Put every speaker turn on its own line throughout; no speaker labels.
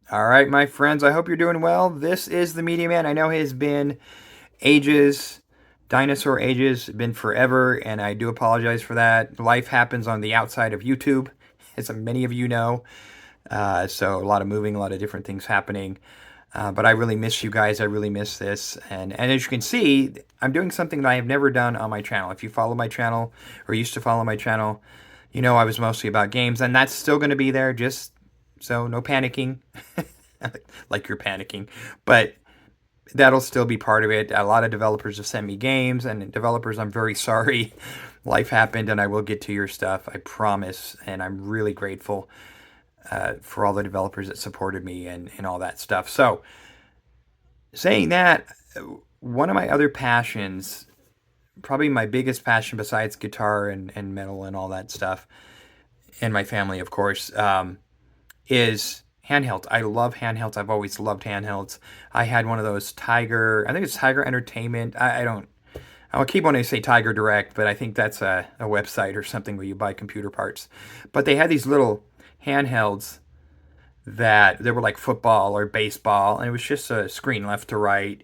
All right, my friends, I hope you're doing well. This is the Media Man. I know it has been ages, dinosaur ages, been forever, and I do apologize for that. Life happens on the outside of YouTube, as many of you know. So a lot of moving, a lot of different things happening. But I really miss you guys. I really miss this. And as you can see, I'm doing something that I have never done on my channel. If you follow my channel or used to follow my channel, you know I was mostly about games, and that's still going to be there. Just so no panicking, like you're panicking. But that'll still be part of it. A lot of developers have sent me games, and developers, I'm very sorry. Life happened, and I will get to your stuff. I promise. And I'm really grateful for all the developers that supported me and all that stuff. So, saying that, one of my other passions, probably my biggest passion besides guitar and metal and all that stuff, and my family, of course, is handhelds. I love handhelds. I've always loved handhelds. I had one of those Tiger, I think it's Tiger Entertainment. I don't, I'll keep wanting to say Tiger Direct, but I think that's a website or something where you buy computer parts. But they had these little handhelds that they were like football or baseball, and it was just a screen left to right,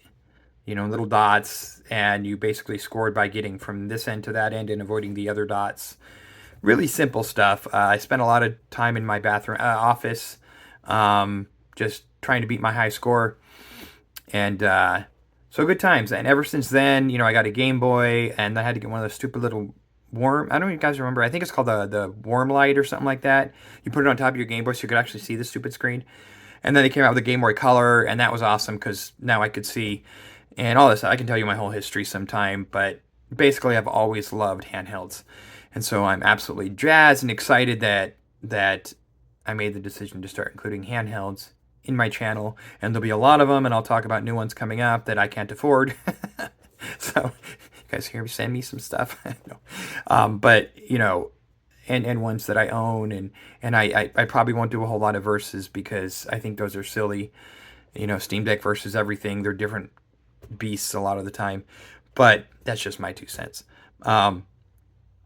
little dots, and you basically scored by getting from this end to that end and avoiding the other dots. Really simple stuff. I spent a lot of time in my bathroom office, just trying to beat my high score, and so good times. And ever since then, I got a Game Boy, and I had to get one of those stupid little worm. I don't know if you guys remember. I think it's called the worm light or something like that. You put it on top of your Game Boy so you could actually see the stupid screen. And then they came out with a Game Boy Color, and that was awesome because now I could see and all this. I can tell you my whole history sometime, but basically, I've always loved handhelds, and so I'm absolutely jazzed and excited that I made the decision to start including handhelds in my channel, and there'll be a lot of them, and I'll talk about new ones coming up that I can't afford. So, you guys here, send me some stuff. No. But and ones that I own, and I probably won't do a whole lot of verses because I think those are silly. Steam Deck versus everything. They're different beasts a lot of the time, but that's just my 2 cents.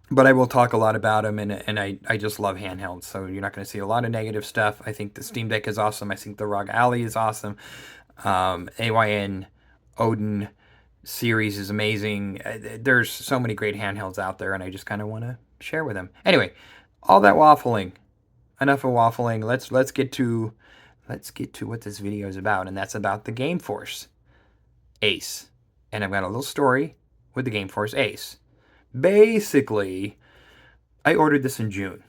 But I will talk a lot about them, and I just love handhelds, so you're not going to see a lot of negative stuff. I think the Steam Deck is awesome. I think the ROG Ally is awesome. AYN Odin series is amazing. There's so many great handhelds out there, and I just kind of want to share with them. Anyway, all that waffling. Enough of waffling. Let's get to what this video is about, and that's about the Gameforce Ace. And I've got a little story with the Gameforce Ace. Basically, I ordered this in June,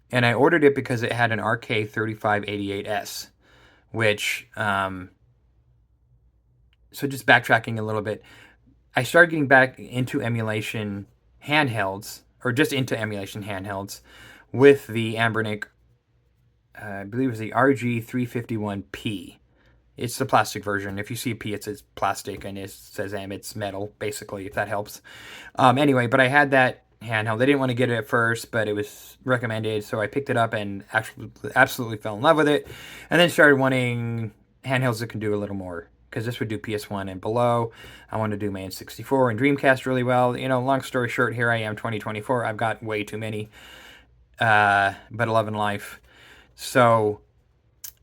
and I ordered it because it had an RK3588S, which, so just backtracking a little bit, I started getting back into emulation handhelds, or just into emulation handhelds, with the Anbernic, I believe it was the RG351P. It's the plastic version. If you see a P, it says plastic, and it says M, it's metal, basically, if that helps. Anyway, but I had that handheld. They didn't want to get it at first, but it was recommended, so I picked it up and actually absolutely fell in love with it, and then started wanting handhelds that can do a little more, because this would do PS1 and below. I want to do my N64 and Dreamcast really well. Long story short, here I am, 2024. I've got way too many, but I love in life. So,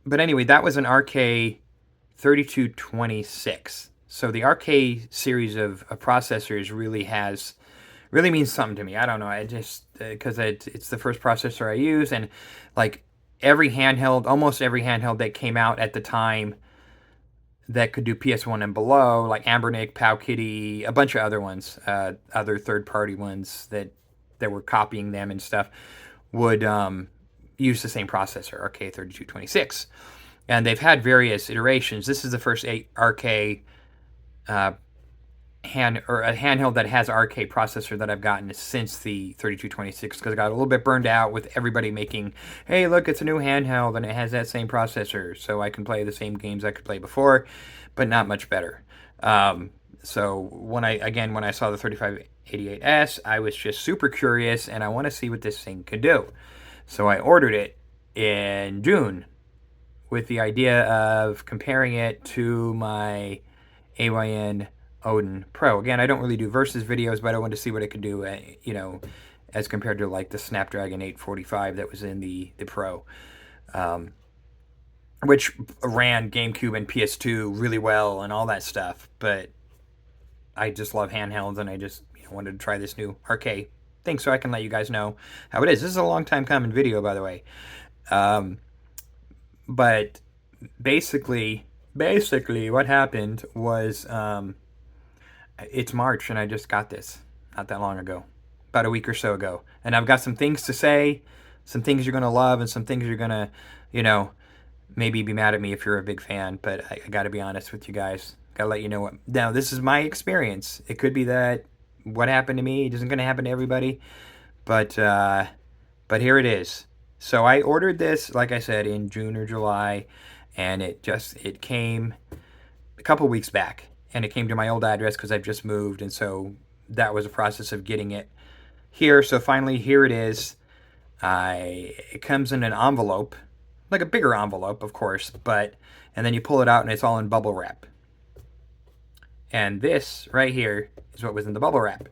but anyway, that was an RK 3226. So the RK series of processors really means something to me. I don't know. I just because it's the first processor I use, and like almost every handheld that came out at the time that could do PS1 and below, like Anbernic, Powkitty, a bunch of other ones, other third-party ones that were copying them and stuff, would use the same processor, RK3226. And they've had various iterations. This is the first RK a handheld that has RK processor that I've gotten since the 3226, because I got a little bit burned out with everybody making, hey, look, it's a new handheld and it has that same processor, so I can play the same games I could play before, but not much better. So when I saw the 3588S, I was just super curious, and I want to see what this thing could do. So I ordered it in June with the idea of comparing it to my AYN Odin Pro. Again, I don't really do versus videos, but I wanted to see what it could do, as compared to like the Snapdragon 845 that was in the Pro. which ran GameCube and PS2 really well and all that stuff. But I just love handhelds, and I just wanted to try this new arcade thing so I can let you guys know how it is. This is a long time coming video, by the way. Um, but basically, what happened was it's March, and I just got this not that long ago, about a week or so ago, and I've got some things to say, some things you're gonna love, and some things you're gonna, you know, maybe be mad at me if you're a big fan. But I got to be honest with you guys. Got to let you know what. Now, this is my experience. It could be that what happened to me isn't going to happen to everybody, but here it is. So I ordered this, like I said, in June or July, and it came a couple weeks back, and it came to my old address because I've just moved, and so that was a process of getting it here. So finally, here it is. It comes in an envelope, like a bigger envelope, of course, but and then you pull it out and it's all in bubble wrap. And this right here is what was in the bubble wrap.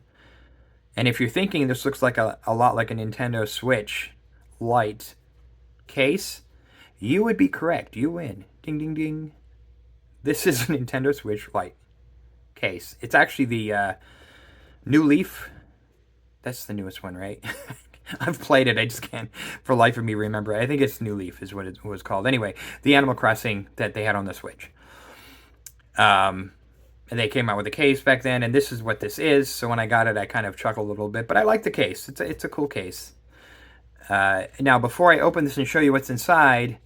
And if you're thinking this looks like a lot like a Nintendo Switch Lite case, you would be correct. You win. Ding, ding, ding. This is a Nintendo Switch Lite case. It's actually the New Leaf. That's the newest one, right? I've played it. I just can't, for life of me, remember. I think it's New Leaf is what it was called. Anyway, the Animal Crossing that they had on the Switch. And they came out with a case back then, and this is what this is. So when I got it, I kind of chuckled a little bit, but I like the case. It's a cool case. Now, before I open this and show you what's inside,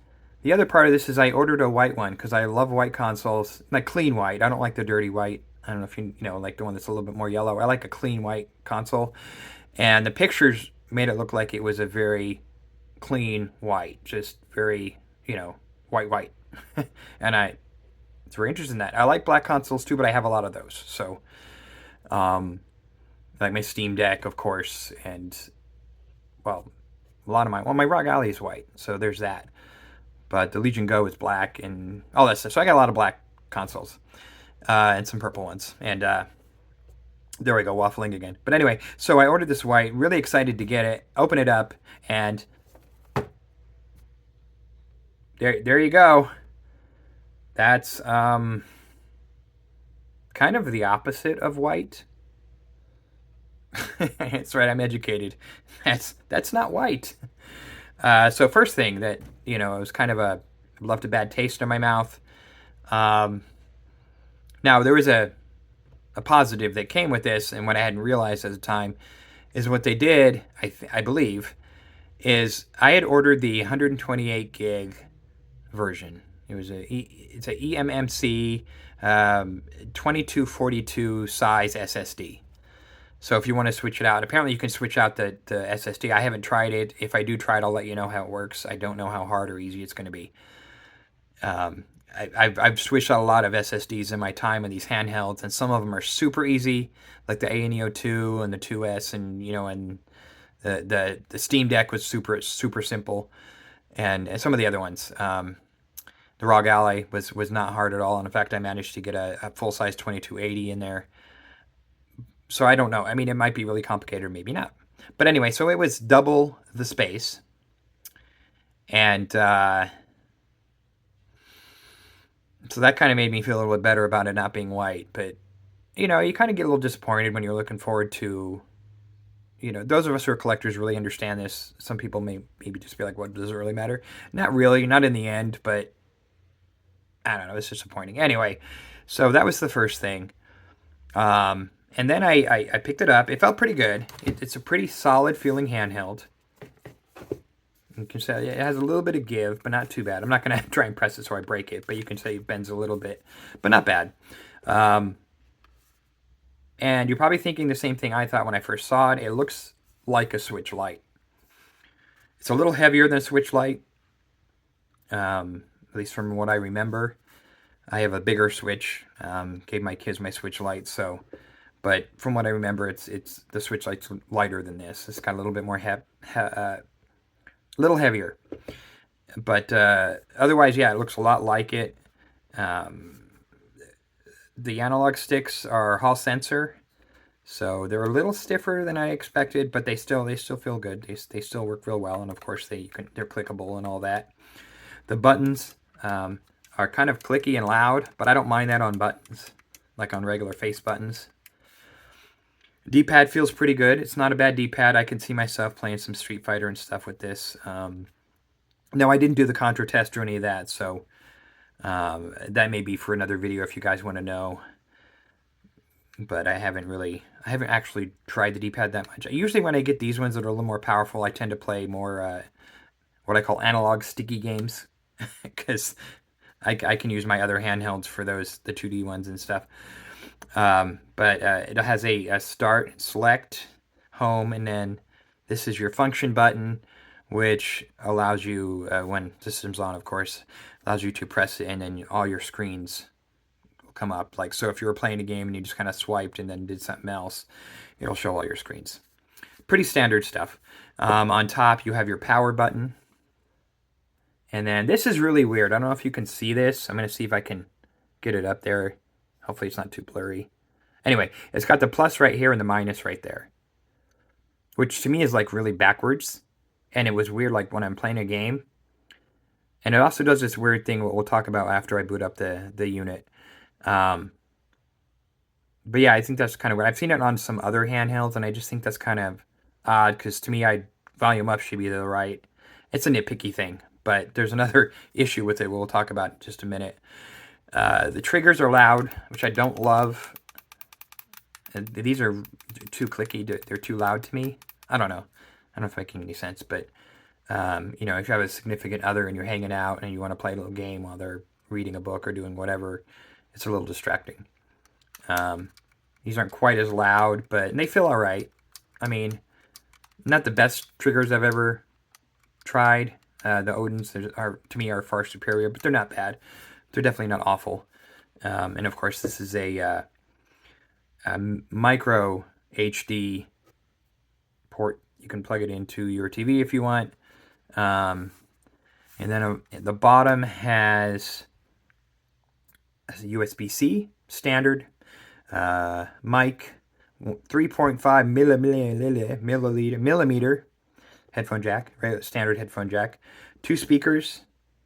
the other part of this is I ordered a white one because I love white consoles, like clean white. I don't like the dirty white. I don't know if you know, like the one that's a little bit more yellow. I like a clean white console, and the pictures made it look like it was a very clean white, just very, white. And it's very interested in that. I like black consoles too, but I have a lot of those. So, like my Steam Deck, of course, and well, a lot of my ROG Ally is white, so there's that. But the Legion Go is black and all that stuff. So I got a lot of black consoles and some purple ones. And there we go, waffling again. But anyway, so I ordered this white, really excited to get it, open it up, and there you go. That's kind of the opposite of white. That's right, I'm educated. That's not white. So first thing that, it was kind of left a bad taste in my mouth. Now there was a positive that came with this, and what I hadn't realized at the time is what they did, I believe, is I had ordered the 128 gig version. It's a eMMC 2242 size SSD. So if you want to switch it out, apparently you can switch out the SSD. I haven't tried it. If I do try it, I'll let you know how it works. I don't know how hard or easy it's going to be. I've switched out a lot of SSDs in my time in these handhelds, and some of them are super easy, like the ANEO2 and the 2S, and and the Steam Deck was super simple, and some of the other ones. The ROG Ally was not hard at all, and in fact, I managed to get a full size 2280 in there. So I don't know. I mean, it might be really complicated, or maybe not. But anyway, so it was double the space, and so that kind of made me feel a little bit better about it not being white. But, you kind of get a little disappointed when you're looking forward to, those of us who are collectors really understand this. Some people may maybe just be like, what, does it really matter? Not really, not in the end, but I don't know, it's disappointing. Anyway, so that was the first thing. And then I picked it up. It felt pretty good. It's a pretty solid feeling handheld. You can say it has a little bit of give, but not too bad. I'm not going to try and press it so I break it, but you can say it bends a little bit, but not bad. And you're probably thinking the same thing I thought when I first saw it. It looks like a Switch Lite. It's a little heavier than a Switch Lite, at least from what I remember. I have a bigger Switch. Gave my kids my Switch Lite, so. But from what I remember, it's the Switch Lite's lighter than this. It's got a little bit more little heavier. But otherwise, yeah, it looks a lot like it. The analog sticks are Hall sensor, so they're a little stiffer than I expected, but they still feel good. They still work real well, and of course they're clickable and all that. The buttons are kind of clicky and loud, but I don't mind that on buttons, like on regular face buttons. D-pad feels pretty good. It's not a bad D-pad. I can see myself playing some Street Fighter and stuff with this. No, I didn't do the Contra test or any of that, so that may be for another video if you guys want to know. But I haven't actually tried the D-pad that much. Usually when I get these ones that are a little more powerful, I tend to play more what I call analog sticky games, because I can use my other handhelds for those, the 2D ones and stuff. But it has a start, select, home, and then this is your function button, which allows you, when system's on, of course, allows you to press it, and then all your screens will come up. Like, so if you were playing a game and you just kind of swiped and then did something else, it'll show all your screens. Pretty standard stuff. On top, you have your power button. And then this is really weird. I don't know if you can see this. I'm going to see if I can get it up there. Hopefully it's not too blurry. Anyway, it's got the plus right here and the minus right there, which to me is like really backwards. And it was weird, like when I'm playing a game. And it also does this weird thing, what we'll talk about after I boot up the unit. But yeah, I think that's kind of weird. I've seen it on some other handhelds, and I just think that's kind of odd, because to me, volume up should be to the right. It's a nitpicky thing, but there's another issue with it we'll talk about in just a minute. The triggers are loud, which I don't love. These are too clicky. They're too loud to me. I don't know. I don't know if I'm making any sense, but you know, if you have a significant other and you're hanging out and you want to play a little game while they're reading a book or doing whatever, it's a little distracting. These aren't quite as loud, but they feel all right. I mean, not the best triggers I've ever tried. The Odins are, to me, are far superior, but they're not bad. They're definitely not awful. And of course, this is a micro HD port. You can plug it into your TV if you want. And then the bottom has a USB-C standard mic, 3.5 millimeter headphone jack, right? Standard headphone jack, 2 speakers,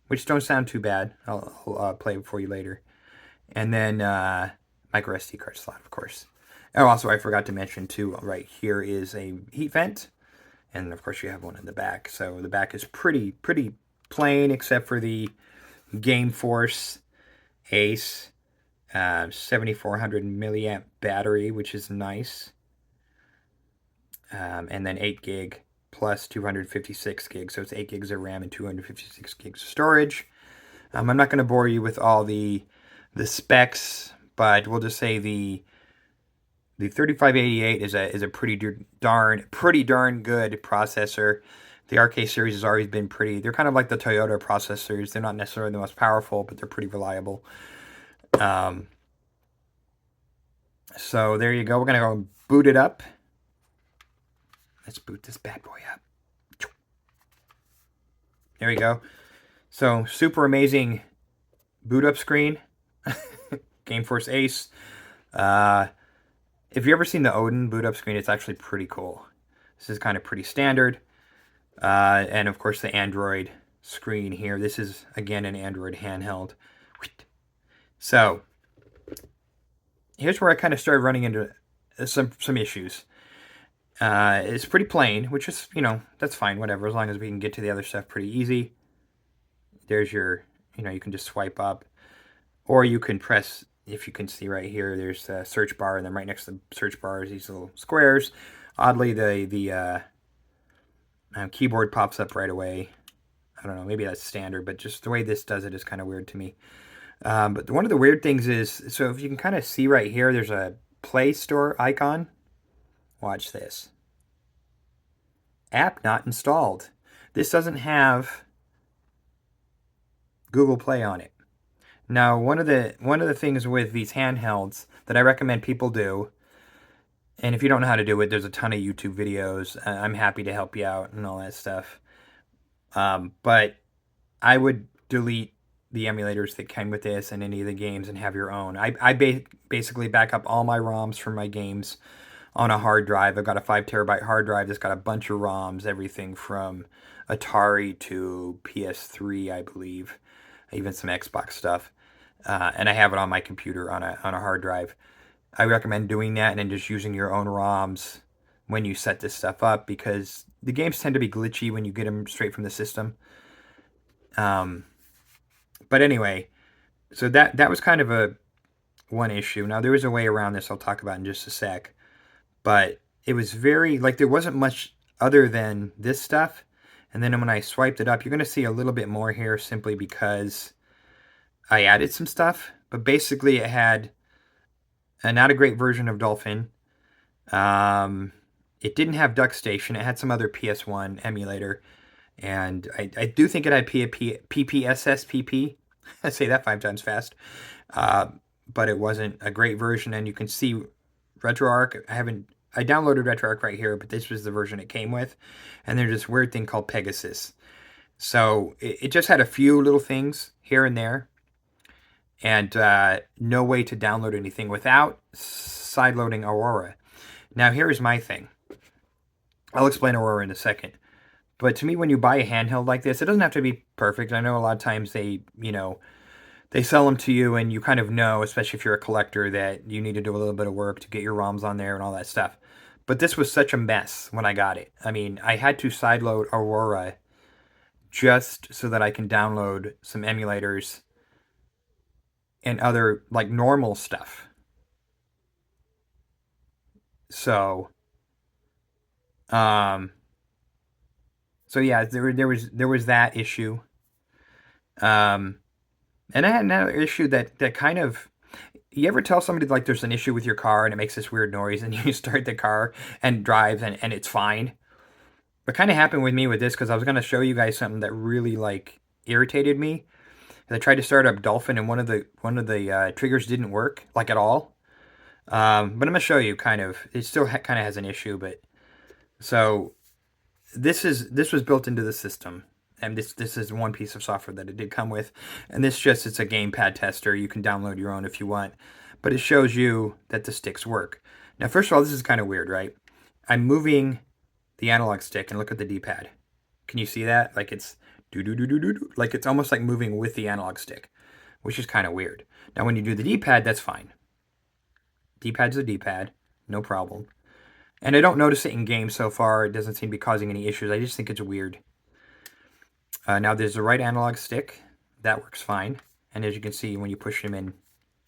which don't sound too bad. I'll play it for you later. And then micro SD card slot, of course. Oh, also, I forgot to mention, too, right here is a heat vent. And, of course, you have one in the back. So the back is pretty plain, except for the Gameforce Ace 7400 milliamp battery, which is nice. And then 8 gig plus 256 gigs. So it's 8 gigs of RAM and 256 gigs of storage. I'm not going to bore you with all the specs, but we'll just say the 3588 is a pretty darn good processor. The RK series has always been they're kind of like the Toyota processors. They're not necessarily the most powerful, but they're pretty reliable. So there you go. We're going to go boot it up. Let's boot this bad boy up. There we go. So super amazing boot up screen. Gameforce Ace. If you've ever seen the Odin boot up screen, it's actually pretty cool. This is kind of pretty standard. And of course the Android screen here. This is, again, an Android handheld. So here's where I kind of started running into some issues. It's pretty plain, which is, you know, that's fine, whatever, as long as we can get to the other stuff pretty easy. There's your, you know, you can just swipe up, or you can press, if you can see right here, there's a search bar, and then right next to the search bar is these little squares. Oddly, the keyboard pops up right away. I don't know, maybe that's standard, but just the way this does it is kind of weird to me. But one of the weird things is, so if you can kind of see right here, there's a Play Store icon. Watch this. App not installed. This doesn't have Google Play on it. Now, one of the things with these handhelds that I recommend people do, and if you don't know how to do it, there's a ton of YouTube videos. I'm happy to help you out and all that stuff. But I would delete the emulators that came with this and any of the games and have your own. I basically back up all my ROMs from my games on a hard drive. I've got a 5 terabyte hard drive that's got a bunch of ROMs, everything from Atari to PS3, I believe. even some Xbox stuff, and I have it on my computer on a hard drive. I recommend doing that and then just using your own ROMs when you set this stuff up because the games tend to be glitchy when you get them straight from the system. Um, but anyway, so that was kind of a one issue. Now there was a way around this I'll talk about in just a sec, but it was very like there wasn't much other than this stuff. And then when I swiped it up, you're going to see a little bit more here simply because I added some stuff. But basically, it had not a great version of Dolphin. Um, it didn't have Duck Station. It had some other PS1 emulator. And I do think it had PPSSPP. I say that 5 times fast. Uh, but it wasn't a great version. And you can see RetroArch. I downloaded RetroArch right here, but this was the version it came with. And there's this weird thing called Pegasus. So it just had a few little things here and there, and no way to download anything without sideloading Aurora. Now, here is my thing. I'll explain Aurora in a second. But to me, when you buy a handheld like this, it doesn't have to be perfect. I know a lot of times they sell them to you and you kind of know, especially if you're a collector, that you need to do a little bit of work to get your ROMs on there and all that stuff. But this was such a mess when I got it. I mean, I had to sideload Aurora just so that I can download some emulators and other like normal stuff. So, um, so yeah, there was that issue. Um, and I had another issue that kind of you ever tell somebody like there's an issue with your car and it makes this weird noise and you start the car and drive and it's fine. What kind of happened with me with this because I was going to show you guys something that really like irritated me. I tried to start up Dolphin and one of the triggers didn't work like at all. But I'm gonna show you kind of. It still kind of has an issue, but so this was built into the system, and this is one piece of software that it did come with, and it's a gamepad tester. You can download your own if you want, but it shows you that the sticks work. Now, first of all, this is kind of weird, right? I'm moving the analog stick and look at the D-pad. Can you see that? Like it's do do do do do do. Like it's almost like moving with the analog stick, which is kind of weird. Now, when you do the D-pad, that's fine. D-pad's a D-pad, no problem. And I don't notice it in games so far. It doesn't seem to be causing any issues. I just think it's weird. Now there's the right analog stick. That works fine. And as you can see, when you push them in,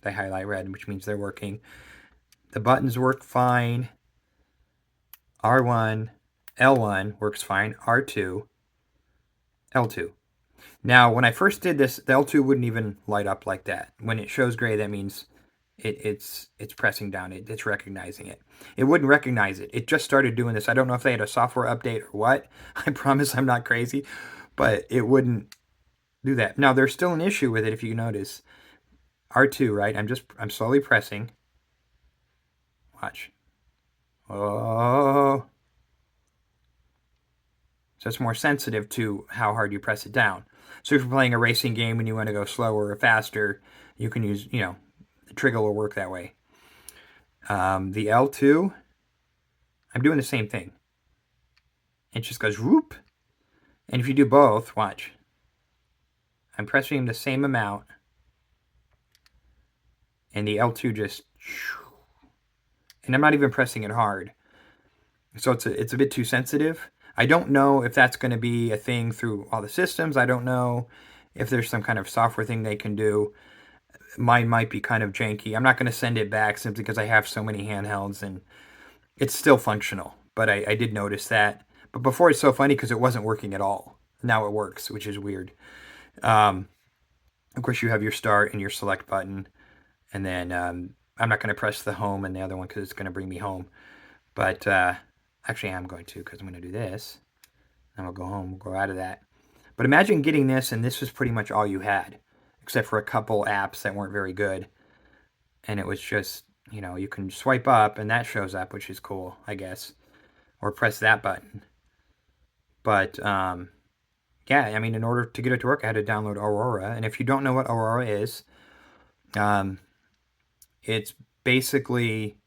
they highlight red, which means they're working. The buttons work fine. R1, L1 works fine. R2, L2. Now, when I first did this, the L2 wouldn't even light up like that. When it shows gray, that means it's pressing down. It's recognizing it. It wouldn't recognize it. It just started doing this. I don't know if they had a software update or what. I promise I'm not crazy, but it wouldn't do that. Now, there's still an issue with it if you notice. R2, right? I'm slowly pressing. Watch. Oh. So it's more sensitive to how hard you press it down. So if you're playing a racing game and you want to go slower or faster, you can use, the trigger will work that way. The L2, I'm doing the same thing. It just goes whoop. And if you do both, watch. I'm pressing the same amount. And the L2 just, and I'm not even pressing it hard. So it's a bit too sensitive. I don't know if that's going to be a thing through all the systems. I don't know if there's some kind of software thing they can do. Mine might be kind of janky. I'm not going to send it back simply because I have so many handhelds and it's still functional. But I did notice that. But before it's so funny because it wasn't working at all. Now it works, which is weird. Of course, you have your start and your select button. And then I'm not going to press the home and the other one because it's going to bring me home. But actually, I'm going to because I'm going to do this. And we'll go home. We'll go out of that. But imagine getting this and this was pretty much all you had. Except for a couple apps that weren't very good. And it was just, you can swipe up and that shows up, which is cool, I guess. Or press that button. But, yeah, I mean, in order to get it to work, I had to download Aurora. And if you don't know what Aurora is, it's basically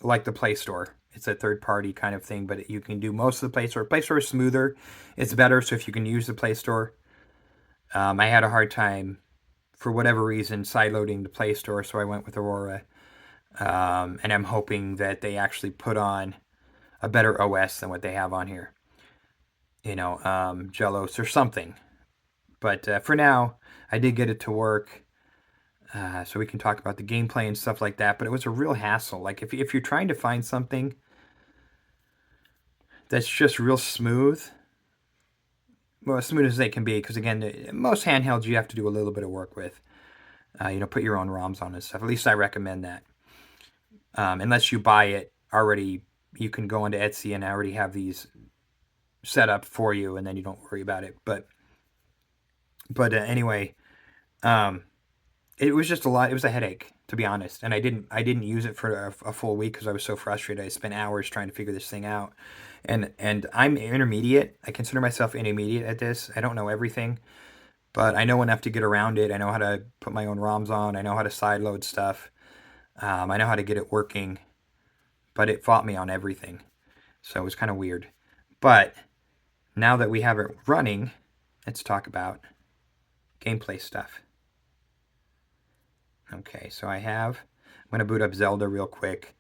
like the Play Store. It's a third-party kind of thing, but you can do most of the Play Store. Play Store is smoother. It's better, so if you can use the Play Store. I had a hard time for whatever reason, sideloading the Play Store, so I went with Aurora. And I'm hoping that they actually put on a better OS than what they have on here. Jealous or something. But for now, I did get it to work. So we can talk about the gameplay and stuff like that. But it was a real hassle. Like if you're trying to find something that's just real smooth, well, as smooth as they can be, because again, most handhelds you have to do a little bit of work with. Put your own ROMs on and stuff. At least I recommend that. Unless you buy it already, you can go onto Etsy and already have these set up for you, and then you don't worry about it. But anyway, it was just a lot. It was a headache, to be honest. And I didn't use it for a full week because I was so frustrated. I spent hours trying to figure this thing out. And I'm intermediate. I consider myself intermediate at this. I don't know everything, but I know enough to get around it. I know how to put my own ROMs on. I know how to sideload stuff. I know how to get it working, but it fought me on everything. So it was kind of weird. But now that we have it running, let's talk about gameplay stuff. Okay, so I'm going to boot up Zelda real quick.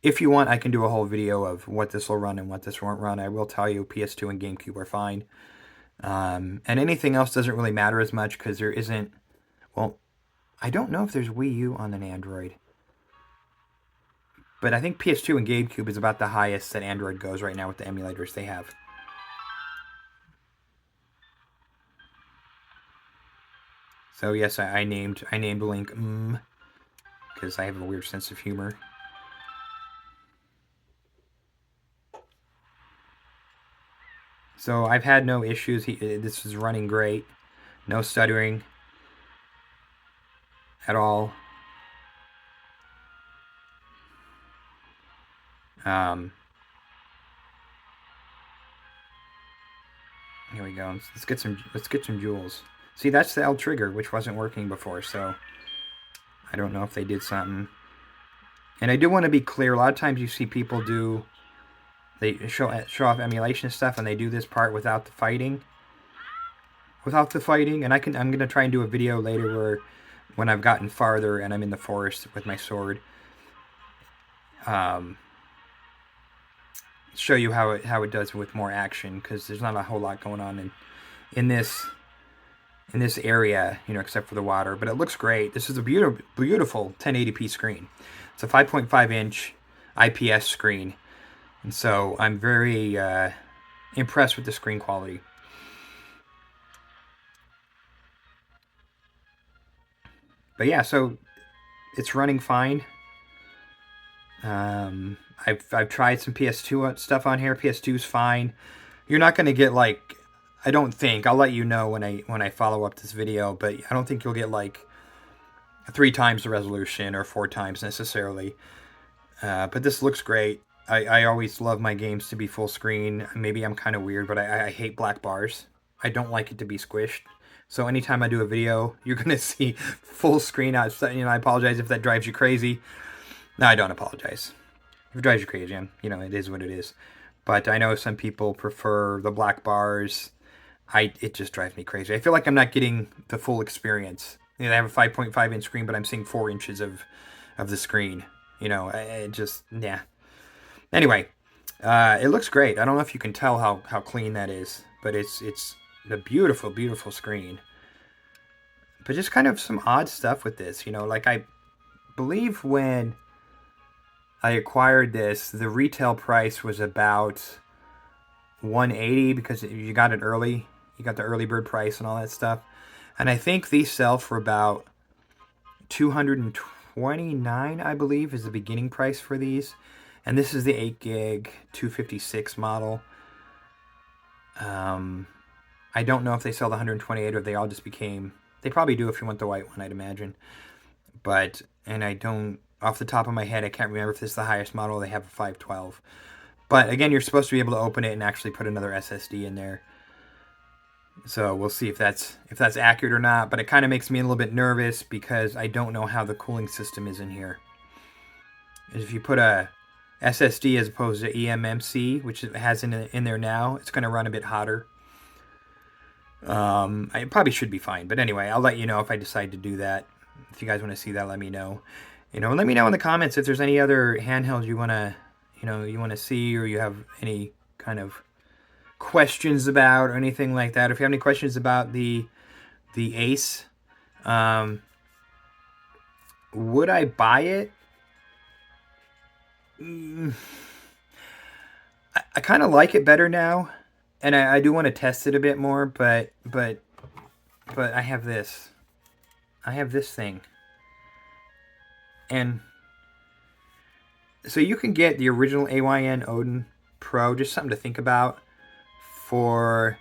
If you want, I can do a whole video of what this will run and what this won't run. I will tell you PS2 and GameCube are fine. And anything else doesn't really matter as much because there isn't... Well, I don't know if there's Wii U on an Android. But I think PS2 and GameCube is about the highest that Android goes right now with the emulators they have. So yes, I named Link because I have a weird sense of humor. So I've had no issues. This is running great. No stuttering at all. Here we go. Let's get some jewels. See, that's the L trigger, which wasn't working before, so I don't know if they did something. And I do want to be clear. A lot of times you see people they show off emulation stuff, and they do this part without the fighting. And I'm gonna try and do a video later where, when I've gotten farther and I'm in the forest with my sword, show you how it does with more action, because there's not a whole lot going on in this area, except for the water. But it looks great. This is a beautiful 1080p screen. It's a 5.5 inch IPS screen, and so I'm very impressed with the screen quality. But yeah, so it's running fine. I've tried some PS2 stuff on here. PS2's fine. You're not going to get like, I don't think, I'll let you know when I follow up this video, but I don't think you'll get like 3 times the resolution or 4 times necessarily. But this looks great. I always love my games to be full screen. Maybe I'm kind of weird, but I hate black bars. I don't like it to be squished. So anytime I do a video, you're going to see full screen. I apologize if that drives you crazy. No, I don't apologize. If it drives you crazy, it is what it is. But I know some people prefer the black bars. It just drives me crazy. I feel like I'm not getting the full experience. I have a 5.5 inch screen, but I'm seeing 4 inches of the screen. Yeah. Anyway, it looks great. I don't know if you can tell how clean that is, but it's a beautiful, beautiful screen. But just kind of some odd stuff with this, like I believe when I acquired this, the retail price was about $180 because you got it early. You got the early bird price and all that stuff. And I think these sell for about $229, I believe, is the beginning price for these. And this is the 8 gig 256 model. I don't know if they sell the 128 or they all just became... They probably do if you want the white one, I'd imagine. And I don't... Off the top of my head, I can't remember if this is the highest model. They have a 512. But again, you're supposed to be able to open it and actually put another SSD in there. So we'll see if that's accurate or not. But it kind of makes me a little bit nervous because I don't know how the cooling system is in here. If you put a SSD as opposed to eMMC, which it has in there now, it's going to run a bit hotter. I probably should be fine, but anyway, I'll let you know if I decide to do that. If you guys want to see that, let me know. And let me know in the comments if there's any other handhelds you want to, you want to see, or you have any kind of questions about or anything like that. If you have any questions about the Ace, um, would I buy it? I kind of like it better now, and I do want to test it a bit more. But I have this. I have this thing, and so you can get the original AYN Odin Pro, just something to think about, for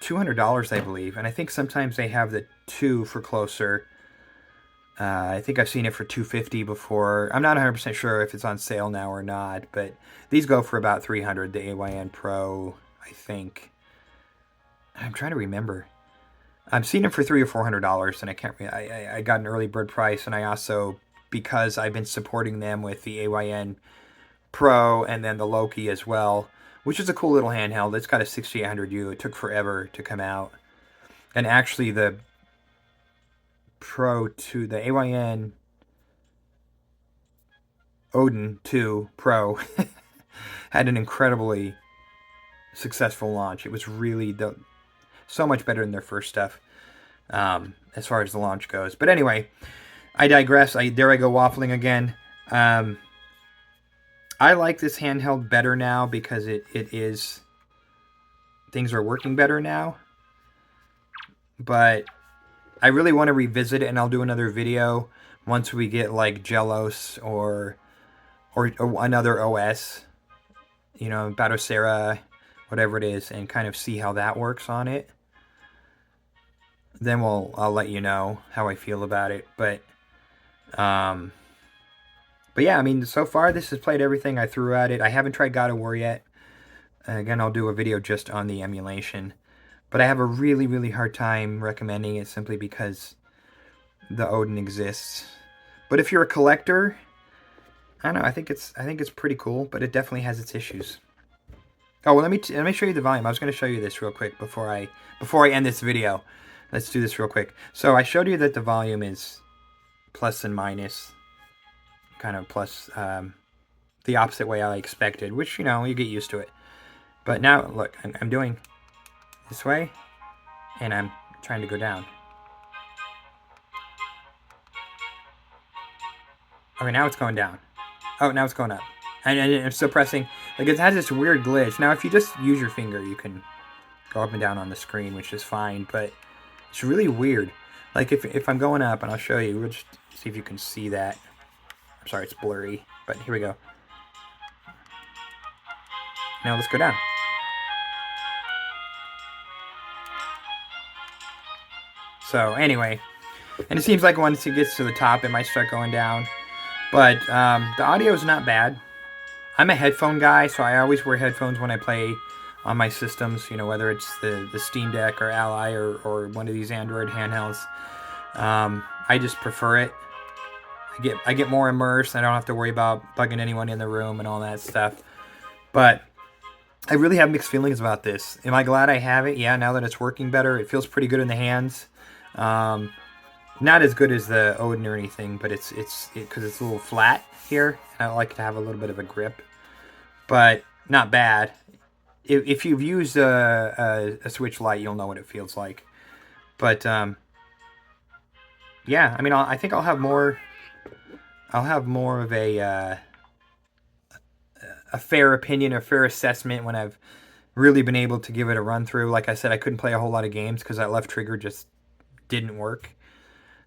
$200, I believe. And I think sometimes they have the 2 for closer. I think I've seen it for $250 before. I'm not 100% sure if it's on sale now or not, but these go for about $300, the AYN Pro, I think. I'm trying to remember. I've seen them for $300 or $400, and I can't. I got an early bird price, and I also, because I've been supporting them with the AYN Pro and then the Loki as well, which is a cool little handheld. It's got a 6800U. It took forever to come out, and actually the Pro 2, the AYN Odin 2 Pro had an incredibly successful launch. It was really so much better than their first stuff, as far as the launch goes. But anyway, I digress. There I go waffling again. I like this handheld better now because things are working better now. But I really want to revisit it, and I'll do another video once we get like Gelos or another OS, Batocera, whatever it is, and kind of see how that works on it. Then I'll let you know how I feel about it. But yeah, I mean, so far this has played everything I threw at it. I haven't tried God of War yet. Again, I'll do a video just on the emulation. But I have a really, really hard time recommending it simply because the Odin exists. But if you're a collector, I don't know. I think it's pretty cool, but it definitely has its issues. Oh, well, let me show you the volume. I was going to show you this real quick before I end this video. Let's do this real quick. So I showed you that the volume is plus and minus, kind of plus the opposite way I expected, which you get used to it. But now look, I'm doing this way, and I'm trying to go down. Okay, now it's going down. Oh, now it's going up. And I'm still pressing. Like, it has this weird glitch. Now, if you just use your finger, you can go up and down on the screen, which is fine. But it's really weird. Like, if I'm going up, and I'll show you. We'll just see if you can see that. I'm sorry, it's blurry. But here we go. Now let's go down. So, anyway. And it seems like once it gets to the top, it might start going down. But the audio is not bad. I'm a headphone guy, so I always wear headphones when I play on my systems, whether it's the Steam Deck or Ally or one of these Android handhelds. I just prefer it. I get more immersed. I don't have to worry about bugging anyone in the room and all that stuff. But I really have mixed feelings about this. Am I glad I have it? Yeah, now that it's working better, it feels pretty good in the hands. Not as good as the Odin or anything, but it's because it's a little flat here. I like to have a little bit of a grip, but not bad. If you've used a Switch Lite, you'll know what it feels like. But yeah, I mean, I think I'll have more of a fair opinion, a fair assessment when I've really been able to give it a run through. Like I said, I couldn't play a whole lot of games because that left trigger just didn't work.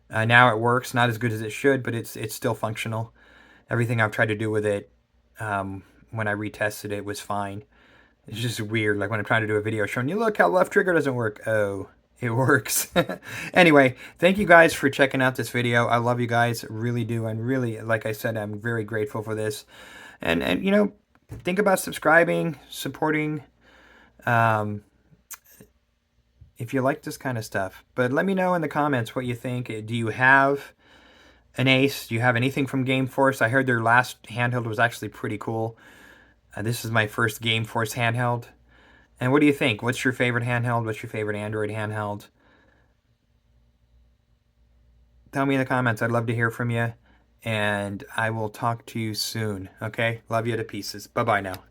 Now it works, not as good as it should, but it's still functional. Everything I've tried to do with it, when I retested it, was fine. It's just weird, like when I'm trying to do a video showing you, look how left trigger doesn't work. Oh, it works. Anyway, thank you guys for checking out this video. I love you guys, really do. And really, like I said, I'm very grateful for this. And think about subscribing, supporting, if you like this kind of stuff. But let me know in the comments what you think. Do you have an Ace? Do you have anything from Gameforce? I heard their last handheld was actually pretty cool. This is my first Gameforce handheld. And what do you think? What's your favorite handheld? What's your favorite Android handheld? Tell me in the comments. I'd love to hear from you. And I will talk to you soon. Okay? Love you to pieces. Bye bye now.